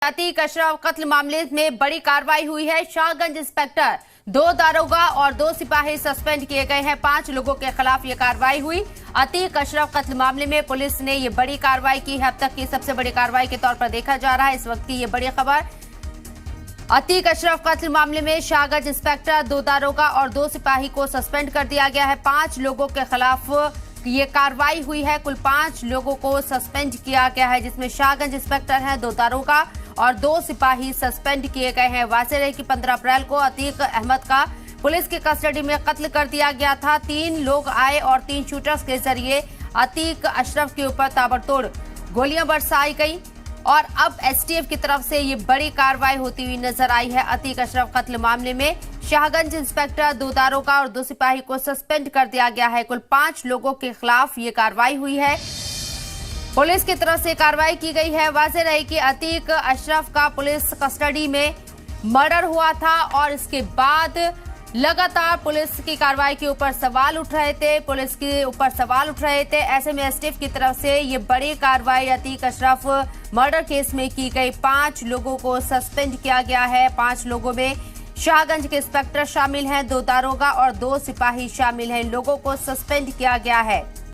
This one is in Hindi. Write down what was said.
अतीक अशरफ कत्ल मामले में बड़ी कार्रवाई हुई है। शाहगंज इंस्पेक्टर, 2 दारोगा और 2 सिपाही सस्पेंड किए गए हैं। 5 लोगों के खिलाफ ये कार्रवाई हुई। अतीक अशरफ कत्ल मामले में पुलिस ने ये बड़ी कार्रवाई की है। अब तक की सबसे बड़ी कार्रवाई के तौर पर देखा जा रहा है इस वक्त की ये बड़ी खबर। अतीक अशरफ कत्ल मामले में शाहगंज इंस्पेक्टर, 2 दारोगा और 2 सिपाही को सस्पेंड कर दिया गया है। 5 लोगों के खिलाफ ये कार्रवाई हुई है। कुल 5 लोगों को सस्पेंड किया गया है, जिसमें शाहगंज इंस्पेक्टर हैं, 2 दारोगा और 2 सिपाही सस्पेंड किए गए हैं। वाज़ेह रहे कि 15 अप्रैल को अतीक अहमद का पुलिस की कस्टडी में कत्ल कर दिया गया था। 3 लोग आए और 3 शूटर्स के जरिए अतीक अशरफ के ऊपर ताबड़तोड़ गोलियां बरसाई गई और अब एसटीएफ की तरफ से ये बड़ी कार्रवाई होती हुई नजर आई है। अतीक अशरफ कत्ल मामले में शाहगंज इंस्पेक्टर, 2 दारोगा और 2 सिपाही को सस्पेंड कर दिया गया है। कुल 5 लोगों के खिलाफ ये कार्रवाई हुई है। पुलिस की तरफ से कार्रवाई की गई है। वाज़ेह रहे कि अतीक अशरफ का पुलिस कस्टडी में मर्डर हुआ था और इसके बाद लगातार पुलिस की कार्रवाई के ऊपर सवाल उठ रहे थे। ऐसे में एसटीएफ की तरफ से ये बड़ी कार्रवाई अतीक अशरफ मर्डर केस में की गई। 5 लोगों को सस्पेंड किया गया है। 5 लोगों में शाहगंज के इंस्पेक्टर शामिल हैं, 2 दारोगा और 2 सिपाही शामिल हैं। इन लोगों को सस्पेंड किया गया है।